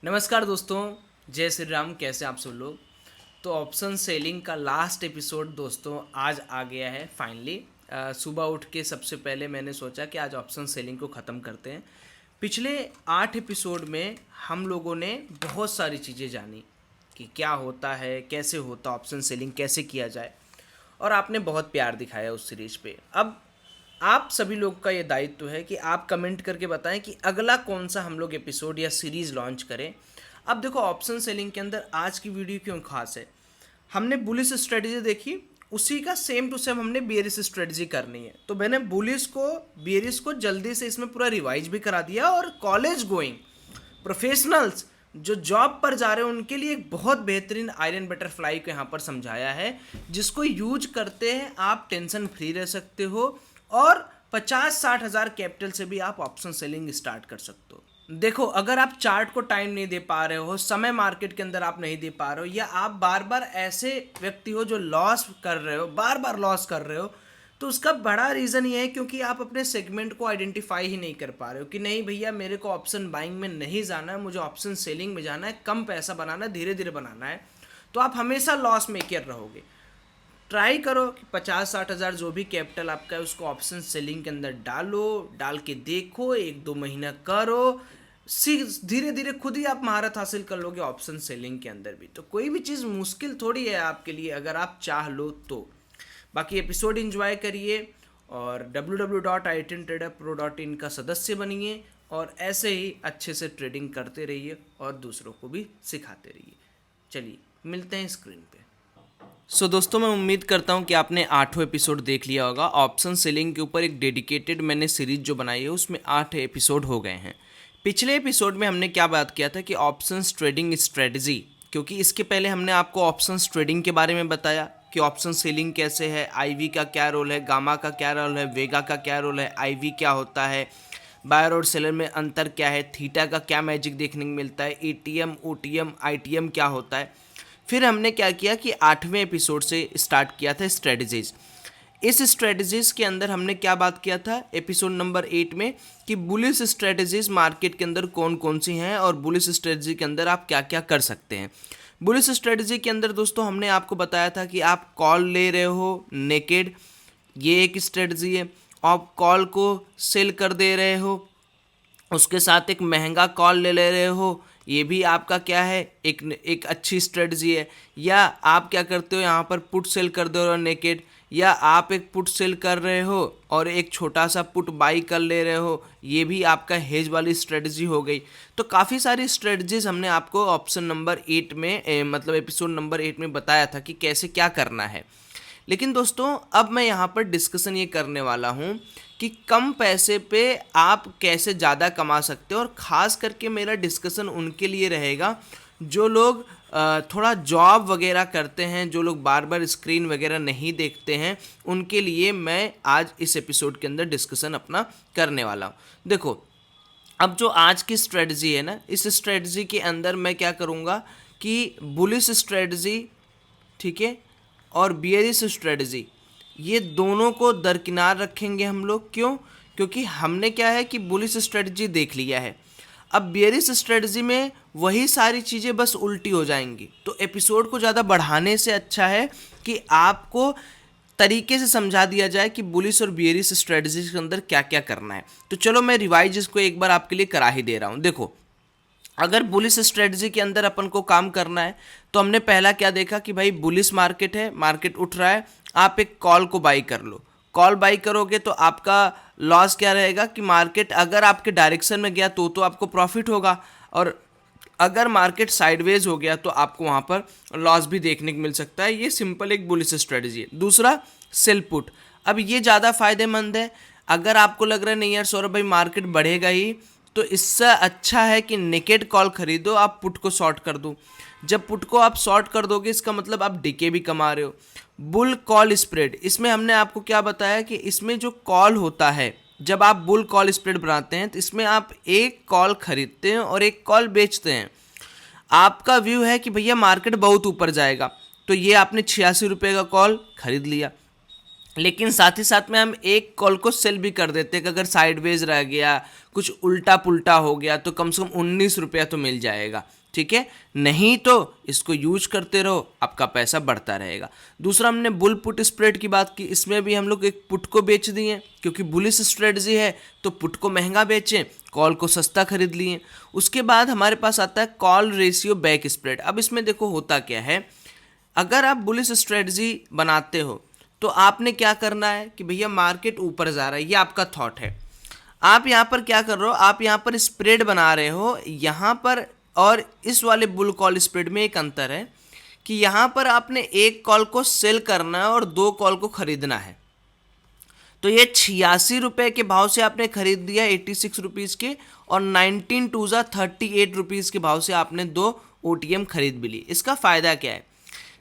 नमस्कार दोस्तों, जय श्री राम। कैसे आप सब लोग। तो ऑप्शन सेलिंग का लास्ट एपिसोड दोस्तों आज आ गया है फाइनली। सुबह उठ के सबसे पहले मैंने सोचा कि आज ऑप्शन सेलिंग को ख़त्म करते हैं। पिछले 8 एपिसोड में हम लोगों ने बहुत सारी चीज़ें जानी कि क्या होता है, कैसे होता ऑप्शन सेलिंग, कैसे किया जाए, और आपने बहुत प्यार दिखाया उस सीरीज पे। अब आप सभी लोग का ये दायित्व है कि आप कमेंट करके बताएं कि अगला कौन सा हम लोग एपिसोड या सीरीज़ लॉन्च करें। अब देखो, ऑप्शन सेलिंग के अंदर आज की वीडियो क्यों खास है। हमने बुलिश स्ट्रेटजी देखी, उसी का सेम टू सेम हमने बियरिश स्ट्रेटजी करनी है। तो मैंने बुलिश को बियरिश को जल्दी से इसमें पूरा रिवाइज भी करा दिया, और कॉलेज गोइंग प्रोफेशनल्स जो जॉब पर जा रहे हैं उनके लिए एक बहुत बेहतरीन आयरन बटरफ्लाई को यहाँ पर समझाया है, जिसको यूज करते हैं आप टेंशन फ्री रह सकते हो और 50-60 हज़ार कैपिटल से भी आप ऑप्शन सेलिंग स्टार्ट कर सकते हो। देखो, अगर आप चार्ट को टाइम नहीं दे पा रहे हो, समय मार्केट के अंदर आप नहीं दे पा रहे हो, या आप बार बार ऐसे व्यक्ति हो जो लॉस कर रहे हो, बार बार लॉस कर रहे हो, तो उसका बड़ा रीज़न ये है क्योंकि आप अपने सेगमेंट को आइडेंटिफाई ही नहीं कर पा रहे हो कि नहीं भैया, मेरे को ऑप्शन बाइंग में नहीं जाना है, मुझे ऑप्शन सेलिंग में जाना है, कम पैसा बनाना है, धीरे धीरे बनाना है। तो आप हमेशा लॉस मेकर रहोगे। ट्राई करो कि 50-60 हज़ार जो भी कैपिटल आपका है उसको ऑप्शन सेलिंग के अंदर डालो, डाल के देखो, 1-2 महीना करो, धीरे धीरे खुद ही आप महारत हासिल कर लोगे ऑप्शन सेलिंग के अंदर भी। तो कोई भी चीज़ मुश्किल थोड़ी है आपके लिए, अगर आप चाह लो तो। बाकी एपिसोड एंजॉय करिए और www.itintraderpro.in का सदस्य बनिए और ऐसे ही अच्छे से ट्रेडिंग करते रहिए और दूसरों को भी सिखाते रहिए। चलिए मिलते हैं स्क्रीन पे। दोस्तों, मैं उम्मीद करता हूं कि आपने 8वां एपिसोड देख लिया होगा। ऑप्शन सेलिंग के ऊपर एक डेडिकेटेड मैंने सीरीज जो बनाई है उसमें 8 एपिसोड हो गए हैं। पिछले एपिसोड में हमने क्या बात किया था कि ऑप्शंस ट्रेडिंग स्ट्रेटजी, क्योंकि इसके पहले हमने आपको ऑप्शंस ट्रेडिंग के बारे में बताया कि ऑप्शन सेलिंग कैसे है, आईवी का क्या रोल है, गामा का क्या रोल है, वेगा का क्या रोल है, आईवी क्या होता है, बायर और सेलर में अंतर क्या है, थीटा का क्या मैजिक देखने को मिलता है, एटीएम, ओटीएम, आईटीएम क्या होता है। फिर हमने क्या किया कि 8वें एपिसोड से स्टार्ट किया था स्ट्रेटजीज। इस स्ट्रेटजीज के अंदर हमने क्या बात किया था एपिसोड नंबर 8 में कि बुलिश स्ट्रेटजीज मार्केट के अंदर कौन कौन सी हैं और बुलिश स्ट्रेटजी के अंदर आप क्या क्या कर सकते हैं। बुलिश स्ट्रेटजी के अंदर दोस्तों हमने आपको बताया था कि आप कॉल ले रहे हो नेकेड, ये एक स्ट्रेटजी है। आप कॉल को सेल कर दे रहे हो, उसके साथ एक महंगा कॉल ले रहे हो, ये भी आपका क्या है, एक अच्छी स्ट्रेटजी है। या आप क्या करते हो, यहाँ पर पुट सेल कर दे रहे हो नेकेड, या आप एक पुट सेल कर रहे हो और एक छोटा सा पुट बाई कर ले रहे हो, ये भी आपका हेज वाली स्ट्रेटजी हो गई। तो काफ़ी सारी स्ट्रेटजीज हमने आपको ऑप्शन नंबर 8 में मतलब एपिसोड नंबर 8 में बताया था कि कैसे क्या करना है। लेकिन दोस्तों, अब मैं यहाँ पर डिस्कशन ये करने वाला हूँ कि कम पैसे पे आप कैसे ज़्यादा कमा सकते हो, और ख़ास करके मेरा डिस्कशन उनके लिए रहेगा जो लोग थोड़ा जॉब वगैरह करते हैं, जो लोग बार बार स्क्रीन वगैरह नहीं देखते हैं, उनके लिए मैं आज इस एपिसोड के अंदर डिस्कशन अपना करने वाला हूँ। देखो, अब जो आज की स्ट्रेटजी है ना, इस स्ट्रेटजी के अंदर मैं क्या करूँगा कि बुलिश स्ट्रेटजी, ठीक है, और बियरिश स्ट्रेटजी, ये दोनों को दरकिनार रखेंगे हम लोग। क्यों? क्योंकि हमने क्या है कि बुलिश स्ट्रेटजी देख लिया है। अब बियरिश स्ट्रेटजी में वही सारी चीज़ें बस उल्टी हो जाएंगी। तो एपिसोड को ज़्यादा बढ़ाने से अच्छा है कि आपको तरीके से समझा दिया जाए कि बुलिश और बियरिश स्ट्रेटजी के अंदर क्या क्या करना है। तो चलो मैं रिवाइज इसको एक बार आपके लिए करा ही दे रहा हूँ। देखो, अगर बुलिश स्ट्रेटजी के अंदर अपन को काम करना है तो हमने पहला क्या देखा कि भाई बुलिश मार्केट है, मार्केट उठ रहा है, आप एक कॉल को बाई कर लो। कॉल बाई करोगे तो आपका लॉस क्या रहेगा कि मार्केट अगर आपके डायरेक्शन में गया तो आपको प्रॉफिट होगा, और अगर मार्केट साइडवेज हो गया तो आपको वहाँ पर लॉस भी देखने को मिल सकता है। ये सिंपल एक बुलिश स्ट्रेटजी है। दूसरा, सेल पुट। अब ये ज़्यादा फायदेमंद है। अगर आपको लग रहा है नहीं यार सौरभ भाई मार्केट बढ़ेगा ही, तो इससे अच्छा है कि नेकेड कॉल खरीदो, आप पुट को शॉर्ट कर दो। जब पुट को आप शॉर्ट कर दोगे इसका मतलब आप डीके भी कमा रहे हो। बुल कॉल स्प्रेड, इसमें हमने आपको क्या बताया कि इसमें जो कॉल होता है, जब आप बुल कॉल स्प्रेड बनाते हैं तो इसमें आप एक कॉल खरीदते हैं और एक कॉल बेचते हैं। आपका व्यू है कि भैया मार्केट बहुत ऊपर जाएगा, तो ये आपने 86 रुपये का कॉल खरीद लिया। लेकिन साथ ही साथ में हम एक कॉल को सेल भी कर देते हैं कि अगर साइडवेज रह गया, कुछ उल्टा पुल्टा हो गया तो कम से कम 19 रुपया तो मिल जाएगा, ठीक है। नहीं तो इसको यूज करते रहो, आपका पैसा बढ़ता रहेगा। दूसरा हमने बुल पुट स्प्रेड की बात की, इसमें भी हम लोग एक पुट को बेच दिए क्योंकि बुलिश स्ट्रेटजी है तो पुट को महंगा बेचें, कॉल को सस्ता खरीद लिए। उसके बाद हमारे पास आता है कॉल रेशियो बैक स्प्रेड। अब इसमें देखो होता क्या है, अगर आप बुलिश स्ट्रेटजी बनाते हो तो आपने क्या करना है कि भैया मार्केट ऊपर जा रहा है, ये आपका थॉट है। आप यहाँ पर क्या कर रहे हो, आप यहाँ पर स्प्रेड बना रहे हो यहाँ पर, और इस वाले बुल कॉल स्प्रेड में एक अंतर है कि यहाँ पर आपने एक कॉल को सेल करना है और 2 कॉल को खरीदना है। तो ये 86 रुपये के भाव से आपने खरीद दिया 86 रुपीज़ के, और 19 टू ज़ा 38 रुपीज़ के भाव से आपने 2 OTM खरीद भी ली। इसका फ़ायदा क्या है,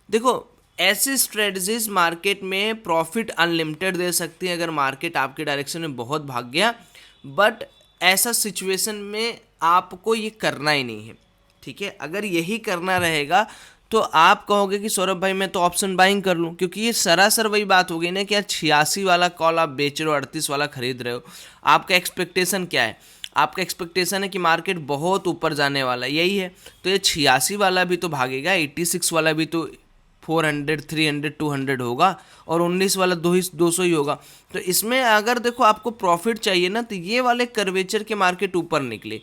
देखो ऐसी स्ट्रेटजीज मार्केट में प्रॉफिट अनलिमिटेड दे सकती है अगर मार्केट आपके डायरेक्शन में बहुत भाग गया, बट ऐसा सिचुएशन में आपको ये करना ही नहीं है, ठीक है। अगर यही करना रहेगा तो आप कहोगे कि सौरभ भाई मैं तो ऑप्शन बाइंग कर लूँ, क्योंकि ये सरासर वही बात हो गई ना कि यार 86 वाला कॉल आप बेच रहे हो, 38 वाला खरीद रहे हो। आपका एक्सपेक्टेशन क्या है, आपका एक्सपेक्टेशन है कि मार्केट बहुत ऊपर जाने वाला है, यही है। तो ये 86 वाला भी तो भागेगा, 86 वाला भी तो 400, 300, 200 होगा, और 19 वाला 200 ही होगा। तो इसमें अगर देखो आपको प्रॉफिट चाहिए ना, तो ये वाले कर्वेचर के मार्केट ऊपर निकले,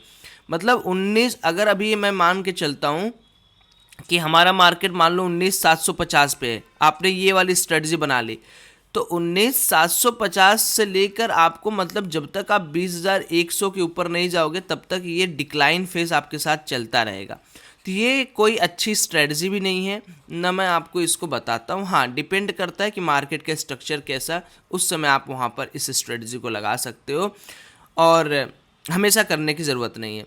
मतलब 19, अगर अभी मैं मान के चलता हूँ कि हमारा मार्केट मान लो 19,750 पे है, आपने ये वाली स्ट्रेटजी बना ली, तो 19,750 से लेकर आपको, मतलब जब तक आप 20,100 के ऊपर नहीं जाओगे तब तक ये डिक्लाइन फेज आपके साथ चलता रहेगा। तो ये कोई अच्छी स्ट्रेटजी भी नहीं है ना, मैं आपको इसको बताता हूँ। हाँ, डिपेंड करता है कि मार्केट का स्ट्रक्चर कैसा, उस समय आप वहाँ पर इस स्ट्रेटजी को लगा सकते हो, और हमेशा करने की ज़रूरत नहीं है।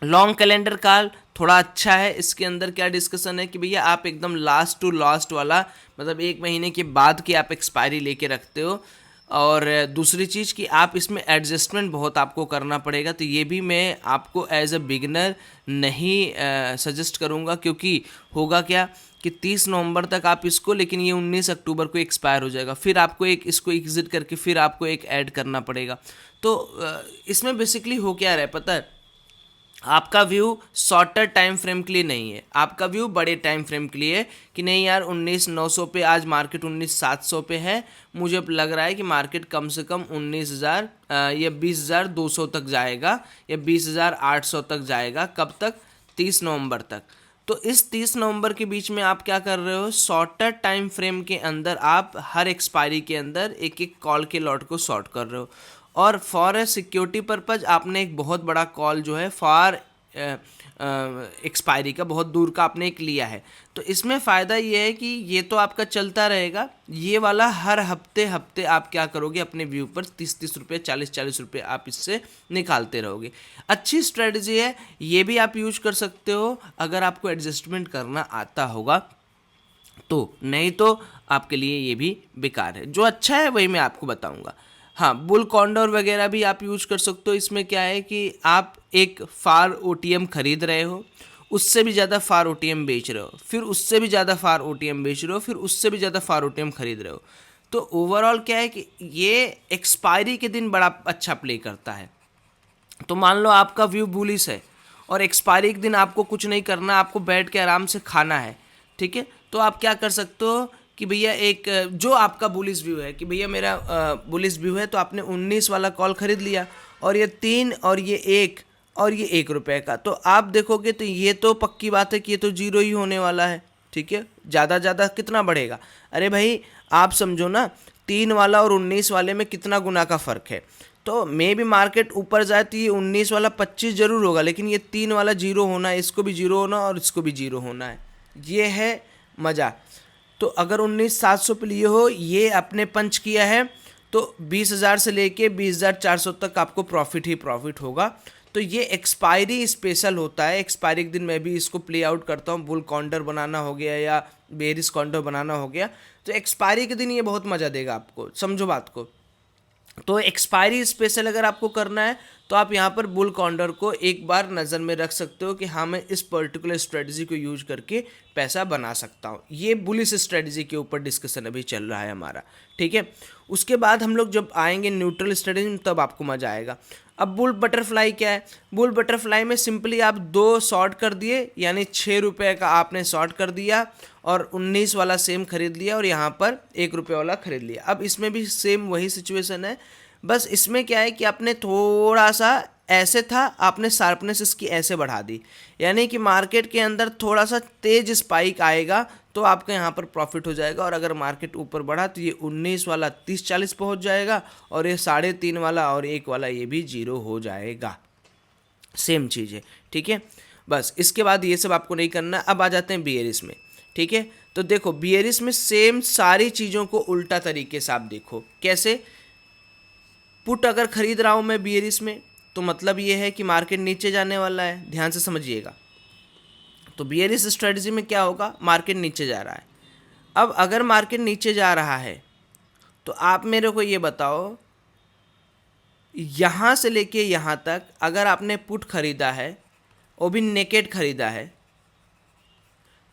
लॉन्ग कैलेंडर कॉल थोड़ा अच्छा है, इसके अंदर क्या डिस्कशन है कि भैया आप एकदम लास्ट टू लास्ट वाला, मतलब 1 महीने के बाद की आप एक्सपायरी लेके रखते हो, और दूसरी चीज़ कि आप इसमें एडजस्टमेंट बहुत आपको करना पड़ेगा। तो ये भी मैं आपको एज अ बिगिनर नहीं सजेस्ट करूँगा, क्योंकि होगा क्या कि 30 नवंबर तक आप इसको, लेकिन ये 19 अक्टूबर को एक्सपायर हो जाएगा, फिर आपको एक इसको एग्जिट करके फिर आपको एक ऐड करना पड़ेगा। तो इसमें बेसिकली हो क्या रहा है पता है, आपका व्यू शॉर्टर टाइम फ्रेम के लिए नहीं है, आपका व्यू बड़े टाइम फ्रेम के लिए है कि नहीं यार 19,900 पे आज मार्केट 19,700 पे है, मुझे लग रहा है कि मार्केट कम से कम 19,000 या 20,200 तक जाएगा या 20,800 तक जाएगा। कब तक? 30 नवंबर तक। तो इस 30 नवंबर के बीच में आप क्या कर रहे हो, शॉर्टर टाइम फ्रेम के अंदर आप हर एक्सपायरी के अंदर एक एक कॉल के लॉट को शॉर्ट कर रहे हो, और फॉर ए सिक्योरिटी पर्पज़ आपने एक बहुत बड़ा कॉल जो है फॉर एक्सपायरी का बहुत दूर का आपने एक लिया है। तो इसमें फ़ायदा ये है कि ये तो आपका चलता रहेगा, ये वाला हर हफ्ते हफ्ते आप क्या करोगे, अपने व्यू पर 30-30 रुपये, 40-40 रुपये आप इससे निकालते रहोगे। अच्छी स्ट्रेटजी है, ये भी आप यूज कर सकते हो अगर आपको एडजस्टमेंट करना आता होगा तो, नहीं तो आपके लिए ये भी बेकार है। जो अच्छा है वही मैं आपको बताऊंगा। हाँ, बुल कॉन्डोर वगैरह भी आप यूज कर सकते हो। इसमें क्या है कि आप एक फार OTM खरीद रहे हो, उससे भी ज़्यादा फार OTM बेच रहे हो, फिर उससे भी ज़्यादा फार OTM बेच रहे हो, फिर उससे भी ज़्यादा फार OTM खरीद रहे हो। तो ओवरऑल क्या है कि ये एक्सपायरी के दिन बड़ा अच्छा प्ले करता है। तो मान लो आपका व्यू बुलिश है और एक्सपायरी के दिन आपको कुछ नहीं करना, आपको बैठ के आराम से खाना है, ठीक है। तो आप क्या कर सकते हो कि भैया एक जो आपका बुलिश व्यू है कि भैया मेरा बुलिश व्यू है, तो आपने 19 वाला कॉल खरीद लिया, और ये 3 और ये 1 और ये 1 रुपये का, तो आप देखोगे तो ये तो पक्की बात है कि ये तो जीरो ही होने वाला है, ठीक है। ज़्यादा कितना बढ़ेगा, अरे भाई आप समझो ना, 3 वाला और 19 वाले में कितना गुना का फ़र्क है। तो मे भी मार्केट ऊपर जाए तो ये 19 वाला 25 जरूर होगा, लेकिन ये 3 वाला जीरो होना है, इसको भी जीरो होना और इसको भी जीरो होना है, ये है मज़ा। तो अगर 19,700 पे लिए हो, ये आपने पंच किया है, तो 20,000 से लेके 20,400 तक आपको प्रॉफिट ही प्रॉफिट होगा। तो ये एक्सपायरी स्पेशल होता है, एक्सपायरी के दिन मैं भी इसको प्ले आउट करता हूँ। बुल काउंटर बनाना हो गया या बेरिस काउंटर बनाना हो गया, तो एक्सपायरी के दिन ये बहुत मज़ा देगा आपको, समझो बात को। तो एक्सपायरी स्पेशल अगर आपको करना है तो आप यहाँ पर बुल कॉर्नर को एक बार नज़र में रख सकते हो कि हाँ मैं इस पर्टिकुलर स्ट्रेटजी को यूज करके पैसा बना सकता हूँ। ये बुलिश स्ट्रेटजी के ऊपर डिस्कशन अभी चल रहा है हमारा, ठीक है। उसके बाद हम लोग जब आएंगे न्यूट्रल स्ट्रेटजी में तब आपको मज़ा आएगा। अब बुल बटरफ्लाई क्या है? बुल बटरफ्लाई में सिंपली आप 2 शॉर्ट कर दिए, यानी 6 रुपये का आपने शॉर्ट कर दिया और 19 वाला सेम खरीद लिया और यहाँ पर 1 रुपये वाला खरीद लिया। अब इसमें भी सेम वही सिचुएशन है, बस इसमें क्या है कि आपने थोड़ा सा ऐसे था, आपने शार्पनेस इसकी ऐसे बढ़ा दी, यानी कि मार्केट के अंदर थोड़ा सा तेज स्पाइक आएगा तो आपका यहाँ पर प्रॉफिट हो जाएगा। और अगर मार्केट ऊपर बढ़ा तो ये 19 वाला 30-40 पहुँच जाएगा और ये 3.5 वाला और 1 वाला ये भी 0 हो जाएगा। सेम चीज़ है, ठीक है। बस इसके बाद ये सब आपको नहीं करना। अब आ जाते हैं बियरिश में, ठीक है। तो देखो बियरिश में सेम सारी चीज़ों को उल्टा तरीके से आप देखो। कैसे? पुट अगर खरीद रहा हूँ मैं बियरिश में तो मतलब ये है कि मार्केट नीचे जाने वाला है, ध्यान से समझिएगा। तो बियरिश स्ट्रेटजी में क्या होगा? मार्केट नीचे जा रहा है। अब अगर मार्केट नीचे जा रहा है तो आप मेरे को ये बताओ, यहाँ से लेके यहाँ तक अगर आपने पुट खरीदा है वो भी नेकेड खरीदा है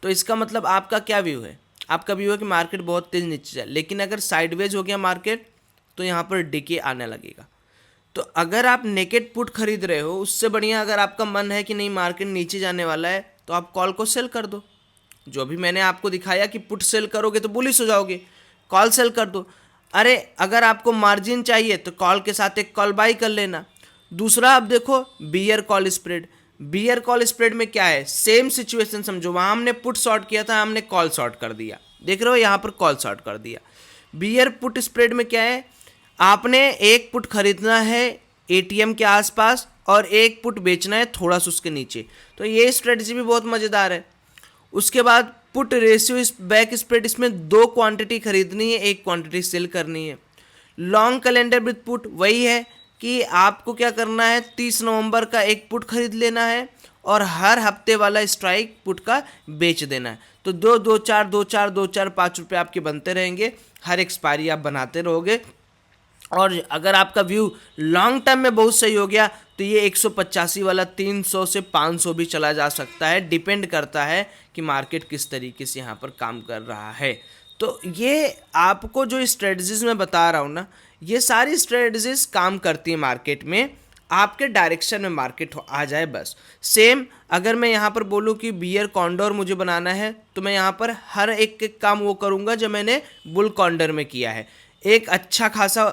तो इसका मतलब आपका क्या व्यू है? आपका व्यू है कि मार्केट बहुत तेज़ नीचे जाए। लेकिन अगर साइडवेज हो गया मार्केट तो यहाँ पर डिके आने लगेगा। तो अगर आप नेकेड पुट खरीद रहे हो, उससे बढ़िया अगर आपका मन है कि नहीं मार्केट नीचे जाने वाला है तो आप कॉल को सेल कर दो। जो भी मैंने आपको दिखाया कि पुट सेल करोगे तो बुलिश हो जाओगे, कॉल सेल कर दो। अरे अगर आपको मार्जिन चाहिए तो कॉल के साथ एक कॉल बाई कर लेना। दूसरा आप देखो bear call spread. Bear call spread में क्या है? सेम सिचुएशन समझो, वहाँ हमने पुट शॉर्ट किया था, हमने कॉल शॉर्ट कर दिया। देख रहे हो यहाँ पर कॉल शॉर्ट कर दिया। बियर पुट स्प्रेड में क्या है? आपने एक पुट खरीदना है एटीएम के आसपास और एक पुट बेचना है थोड़ा सा उसके नीचे। तो ये स्ट्रेटजी भी बहुत मज़ेदार है। उसके बाद पुट रेशियो बैक स्प्रेड, इसमें 2 क्वांटिटी खरीदनी है, 1 क्वांटिटी सेल करनी है। लॉन्ग कैलेंडर विद पुट वही है कि आपको क्या करना है, 30 नवंबर का एक पुट खरीद लेना है और हर हफ्ते वाला स्ट्राइक पुट का बेच देना है। तो 2-2-4 5 रुपये आपके बनते रहेंगे, हर एक्सपायरी आप बनाते रहोगे। और अगर आपका व्यू लॉन्ग टर्म में बहुत सही हो गया तो ये 185 वाला 300 से 500 भी चला जा सकता है। डिपेंड करता है कि मार्केट किस तरीके से यहाँ पर काम कर रहा है। तो ये आपको जो स्ट्रेटजीज मैं बता रहा हूँ ना, ये सारी स्ट्रेटजीज काम करती है मार्केट में, आपके डायरेक्शन में मार्केट आ जाए बस। सेम अगर मैं यहाँ पर बोलूँ कि बियर कॉन्डोर मुझे बनाना है तो मैं यहाँ पर हर एक काम वो करूँगा जो मैंने बुल कॉन्डोर में किया है। एक अच्छा खासा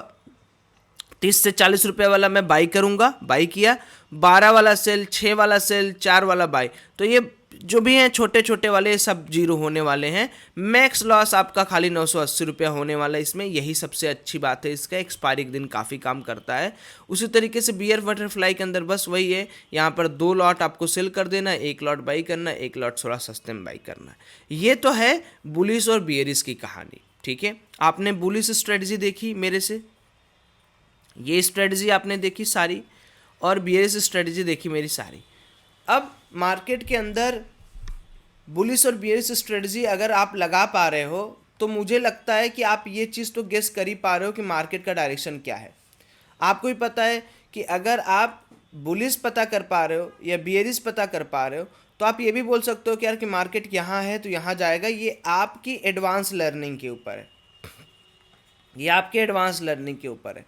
30 से 40 रुपये वाला मैं बाई करूँगा, बाई किया, 12 वाला सेल, 6 वाला सेल, 4 वाला बाई। तो ये जो भी हैं छोटे छोटे वाले सब 0 होने वाले हैं। मैक्स लॉस आपका खाली 980 रुपया होने वाला है इसमें। यही सबसे अच्छी बात है इसका, एक्सपायरी के दिन काफ़ी काम करता है। उसी तरीके से बियर बटरफ्लाई के अंदर बस वही है, यहाँ पर 2 लॉट आपको सेल कर देना है, 1 लॉट बाई करना है, 1 लॉट थोड़ा सस्ते में बाई करना है। ये तो है बुलिश और बियरिश की कहानी, ठीक है। आपने बुलिश स्ट्रेटजी देखी मेरे से, ये स्ट्रेटजी आपने देखी सारी, और बियरिश स्ट्रेटजी देखी मेरी सारी। अब मार्केट के अंदर बुलिश और बियरिश स्ट्रेटजी अगर आप लगा पा रहे हो तो मुझे लगता है कि आप ये चीज़ तो गेस कर ही पा रहे हो कि मार्केट का डायरेक्शन क्या है। आपको भी पता है कि अगर आप बुलिश पता कर पा रहे हो या बियरिश पता कर पा रहे हो तो आप ये भी बोल सकते हो कि यार कि मार्केट यहाँ है तो यहाँ जाएगा। ये आपकी एडवांस लर्निंग के ऊपर है, ये आपके एडवांस लर्निंग के ऊपर है।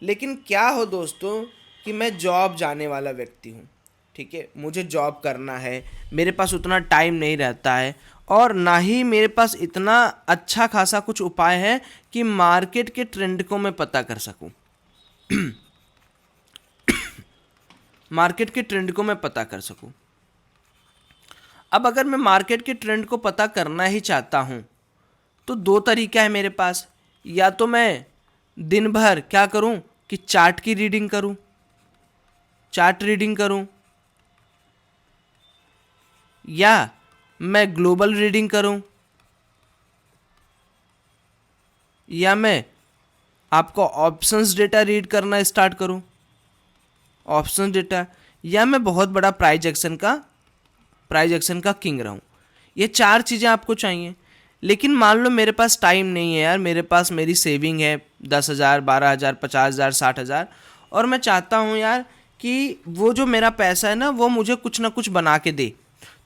लेकिन क्या हो दोस्तों कि मैं जॉब जाने वाला व्यक्ति हूँ, ठीक है, मुझे जॉब करना है, मेरे पास उतना टाइम नहीं रहता है और ना ही मेरे पास इतना अच्छा खासा कुछ उपाय है कि मार्केट के ट्रेंड को मैं पता कर सकूं। मार्केट के ट्रेंड को मैं पता कर सकूं। अब अगर मैं मार्केट के ट्रेंड को पता करना ही चाहता हूं तो 2 तरीका है मेरे पास। या तो मैं दिन भर क्या करूं कि चार्ट की रीडिंग करूं, चार्ट रीडिंग करूं, या मैं ग्लोबल रीडिंग करूं, या मैं आपको ऑप्शंस डेटा रीड करना स्टार्ट करूं, ऑप्शंस डेटा, या मैं बहुत बड़ा प्राइस एक्शन का किंग रहूं। ये 4 चीज़ें आपको चाहिए। लेकिन मान लो मेरे पास टाइम नहीं है यार, मेरे पास मेरी सेविंग है 10,000, 12,000, 50,000, 60,000, और मैं चाहता हूँ यार कि वो जो मेरा पैसा है ना वो मुझे कुछ ना कुछ बना के दे।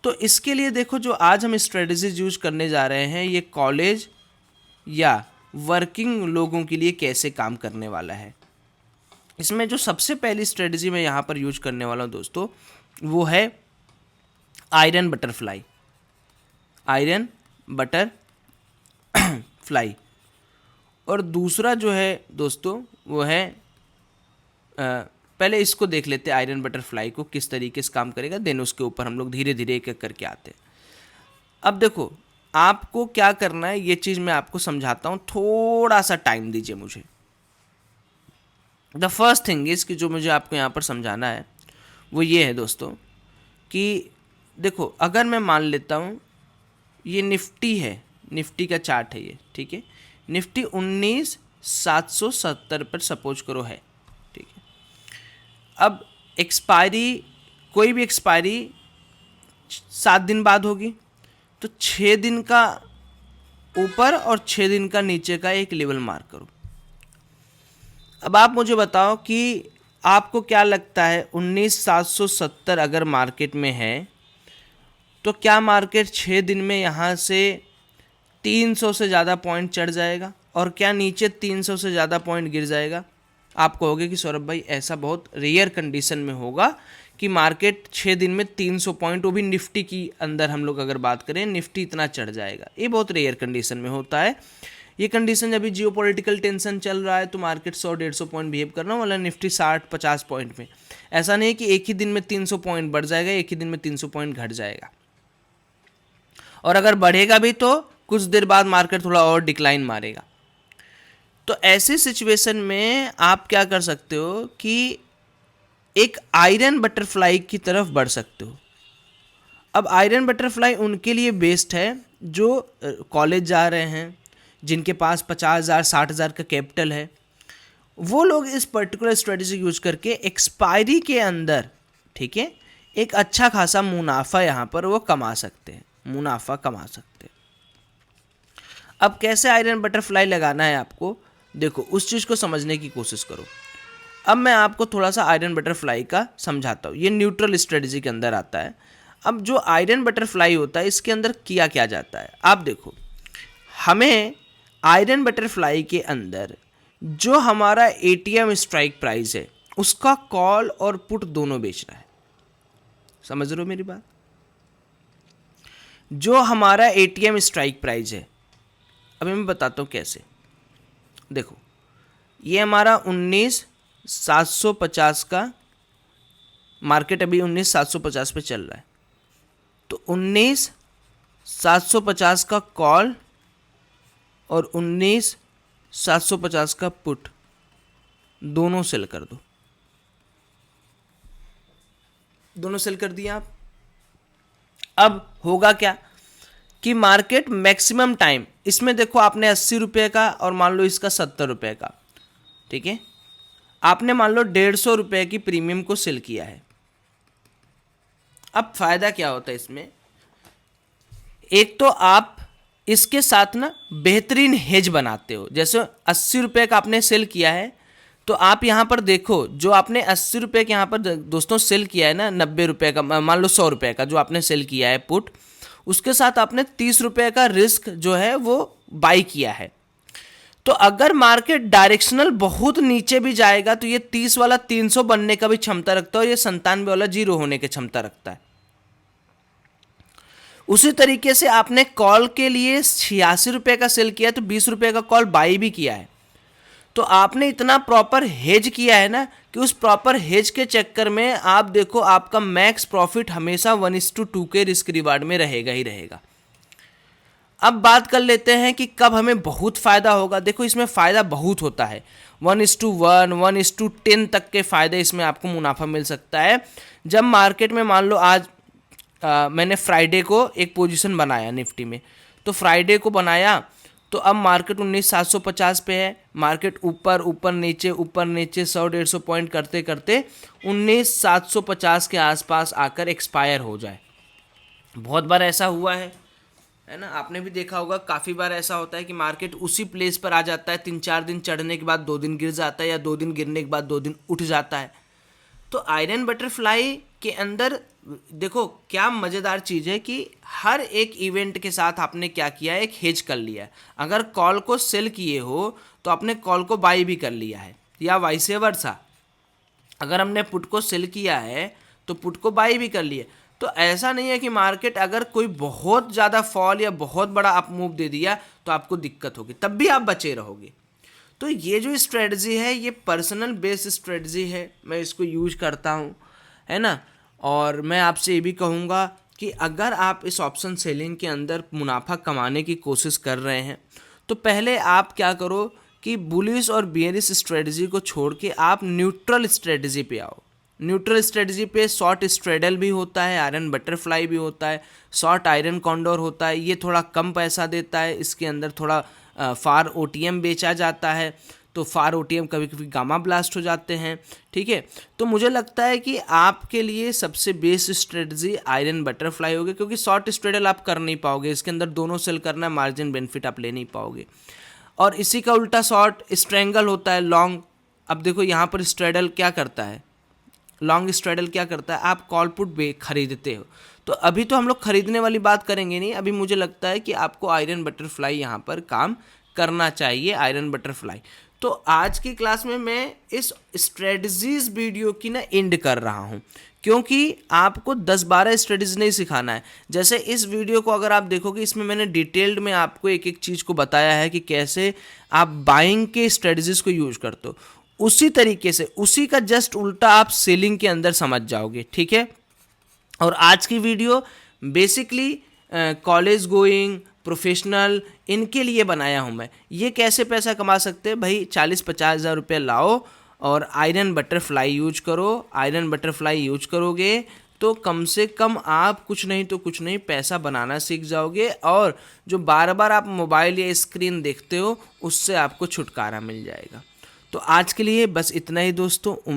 तो इसके लिए देखो जो आज हम स्ट्रेटजीज यूज करने जा रहे हैं ये कॉलेज या वर्किंग लोगों के लिए कैसे काम करने वाला है। इसमें जो सबसे पहली स्ट्रेटजी मैं यहाँ पर यूज करने वाला हूँ दोस्तों वो है iron butterfly. Iron butter fly. और दूसरा जो है दोस्तों वो है पहले इसको देख लेते हैं आयरन बटरफ्लाई को किस तरीके से काम करेगा, देन उसके ऊपर हम लोग धीरे धीरे एक एक करके आते हैं। अब देखो आपको क्या करना है ये चीज़ मैं आपको समझाता हूँ, थोड़ा सा टाइम दीजिए मुझे। द फर्स्ट थिंग इज़ कि जो मुझे आपको यहाँ पर समझाना है वो ये है दोस्तों कि देखो अगर मैं मान लेता हूँ ये निफ्टी है, निफ्टी का चार्ट है ये, ठीक है, निफ्टी 19,770 पर सपोज करो है, ठीक है। अब एक्सपायरी कोई भी एक्सपायरी 7 दिन बाद होगी, तो 6 दिन का ऊपर और 6 दिन का नीचे का एक लेवल मार्क करो। अब आप मुझे बताओ कि आपको क्या लगता है 19,770 अगर मार्केट में है तो क्या मार्केट 6 दिन में यहाँ से 300 से ज़्यादा पॉइंट चढ़ जाएगा और क्या नीचे 300 से ज़्यादा पॉइंट गिर जाएगा? आप कहोगे कि सौरभ भाई ऐसा बहुत रेयर कंडीशन में होगा कि मार्केट 6 दिन में 300 पॉइंट, वो भी निफ्टी की अंदर हम लोग अगर बात करें निफ्टी इतना चढ़ जाएगा। ये बहुत रेयर कंडीशन में होता है। ये कंडीशन जब भी जियोपॉलिटिकल टेंशन चल रहा है तो मार्केट 100-150 पॉइंट बिहेव करना वाला, निफ्टी 60-50 पॉइंट में। ऐसा नहीं कि एक ही दिन में 300 पॉइंट बढ़ जाएगा, एक ही दिन में 300 पॉइंट घट जाएगा। और अगर बढ़ेगा भी तो कुछ देर बाद मार्केट थोड़ा और डिक्लाइन मारेगा। तो ऐसे सिचुएशन में आप क्या कर सकते हो कि एक आयरन बटरफ्लाई की तरफ बढ़ सकते हो। अब आयरन बटरफ्लाई उनके लिए बेस्ट है जो कॉलेज जा रहे हैं, जिनके पास 50,000 60,000 का कैपिटल है। वो लोग इस पर्टिकुलर स्ट्रेटजी यूज करके एक्सपायरी के अंदर, ठीक है, एक अच्छा खासा मुनाफा यहाँ पर वो कमा सकते हैं, मुनाफा कमा सकते हैं। अब कैसे आयरन बटरफ्लाई लगाना है आपको, देखो उस चीज़ को समझने की कोशिश करो। अब मैं आपको थोड़ा सा आयरन बटरफ्लाई का समझाता हूँ। ये न्यूट्रल स्ट्रेटजी के अंदर आता है। अब जो आयरन बटरफ्लाई होता है इसके अंदर किया क्या जाता है, आप देखो, हमें आयरन बटरफ्लाई के अंदर जो हमारा एटीएम स्ट्राइक प्राइस है उसका कॉल और पुट दोनों बेचना है। समझ रहे हो मेरी बात? जो हमारा एटीएम स्ट्राइक प्राइस है, अभी मैं बताता हूँ कैसे। देखो ये हमारा 19,750 का मार्केट अभी 19,750 पे चल रहा है, तो 19,750 का कॉल और 19,750 का पुट दोनों सेल कर दो। दोनों सेल कर दिया आप। अब होगा क्या कि मार्केट मैक्सिमम टाइम, इसमें देखो आपने 80 रुपये का और मान लो इसका 70 रुपये का, ठीक है, आपने मान लो 150 रुपये की प्रीमियम को सेल किया है। अब फायदा क्या होता है इसमें, एक तो आप इसके साथ ना बेहतरीन हेज बनाते हो। जैसे 80 रुपये का आपने सेल किया है तो आप यहाँ पर देखो जो आपने 80 रुपये के यहाँ पर दोस्तों सेल किया है ना, 90 रुपये का, मान लो 100 रुपये का जो आपने सेल किया है पुट, उसके साथ आपने 30 रुपये का रिस्क जो है वो बाई किया है। तो अगर मार्केट डायरेक्शनल बहुत नीचे भी जाएगा तो ये 30 वाला 300 बनने का भी क्षमता रखता है और ये 97 वाला 0 होने की क्षमता रखता है। उसी तरीके से आपने कॉल के लिए 86 रुपये का सेल किया तो 20 रुपये का कॉल बाई भी किया है। तो आपने इतना प्रॉपर हेज किया है ना कि उस प्रॉपर हेज के चक्कर में आप देखो आपका मैक्स प्रॉफिट हमेशा 1:2 के रिस्क रिवार्ड में रहेगा ही रहेगा। अब बात कर लेते हैं कि कब हमें बहुत फ़ायदा होगा। देखो इसमें फ़ायदा बहुत होता है, 1:1 1:10 तक के फ़ायदे इसमें आपको मुनाफा मिल सकता है। जब मार्केट में मान लो आज मैंने फ्राइडे को एक पोजीशन बनाया निफ्टी में, तो फ्राइडे को बनाया तो अब मार्केट 19,750 पे है। मार्केट ऊपर ऊपर नीचे 100-150 पॉइंट करते करते 19,750 के आसपास आकर एक्सपायर हो जाए। बहुत बार ऐसा हुआ है। है ना। आपने भी देखा होगा काफ़ी बार ऐसा होता है कि मार्केट उसी प्लेस पर आ जाता है, 3-4 दिन चढ़ने के बाद 2 दिन गिर जाता है, या 2 दिन गिरने के बाद 2 दिन उठ जाता है। तो आयरन बटरफ्लाई के अंदर देखो क्या मज़ेदार चीज़ है कि हर एक इवेंट के साथ आपने क्या किया है, एक हेज कर लिया है। अगर कॉल को सेल किए हो तो आपने कॉल को बाई भी कर लिया है, या वाइस वर्सा। अगर हमने पुट को सेल किया है तो पुट को बाई भी कर लिया। तो ऐसा नहीं है कि मार्केट अगर कोई बहुत ज़्यादा फॉल या बहुत बड़ा अप मूव दे दिया तो आपको दिक्कत होगी, तब भी आप बचे रहोगे। तो ये जो स्ट्रेटजी है ये पर्सनल बेस्ड स्ट्रेटजी है, मैं इसको यूज करता हूँ, है ना। और मैं आपसे ये भी कहूँगा कि अगर आप इस ऑप्शन सेलिंग के अंदर मुनाफा कमाने की कोशिश कर रहे हैं तो पहले आप क्या करो कि बुलिश और बियरिश स्ट्रेटजी को छोड़ के आप न्यूट्रल स्ट्रेटजी पे आओ। न्यूट्रल स्ट्रेटजी पे शॉर्ट स्ट्रेडल भी होता है, आयरन बटरफ्लाई भी होता है, शॉर्ट आयरन कॉन्डोर होता है। ये थोड़ा कम पैसा देता है, इसके अंदर थोड़ा फार ओटीएम बेचा जाता है, तो फार ओटीएम कभी कभी गामा ब्लास्ट हो जाते हैं, ठीक है। तो मुझे लगता है कि आपके लिए सबसे बेस्ट स्ट्रेटजी आयरन बटरफ्लाई होगी, क्योंकि शॉर्ट स्ट्रेडल आप कर नहीं पाओगे, इसके अंदर दोनों सेल करना, मार्जिन बेनिफिट आप ले नहीं पाओगे। और इसी का उल्टा शॉर्ट स्ट्रेंगल होता है, लॉन्ग। अब देखो यहाँ पर स्ट्रेडल क्या करता है, लॉन्ग स्ट्रेडल क्या करता है, आप कॉल पुट खरीदते हो। तो अभी तो हम लोग खरीदने वाली बात करेंगे नहीं, अभी मुझे लगता है कि आपको आयरन बटरफ्लाई यहाँ पर काम करना चाहिए, आयरन बटरफ्लाई। तो आज की क्लास में मैं इस स्ट्रेटजीज वीडियो की ना एंड कर रहा हूँ, क्योंकि आपको 10-12 स्ट्रेटजी नहीं सिखाना है। जैसे इस वीडियो को अगर आप देखोगे, इसमें मैंने डिटेल्ड में आपको एक एक चीज़ को बताया है कि कैसे आप बाइंग के स्ट्रेटजीज को यूज करते हो, उसी तरीके से उसी का जस्ट उल्टा आप सेलिंग के अंदर समझ जाओगे, ठीक है। और आज की video basically college going professional इनके लिए बनाया हूँ मैं। ये कैसे पैसा कमा सकते हैं भाई, 40-50 हज़ार रुपये लाओ और आयरन बटरफ्लाई यूज करो। आयरन बटरफ्लाई यूज करोगे तो कम से कम आप कुछ नहीं तो कुछ नहीं पैसा बनाना सीख जाओगे, और जो बार बार आप मोबाइल या स्क्रीन देखते हो उससे आपको छुटकारा मिल जाएगा। तो आज के लिए बस इतना ही दोस्तों।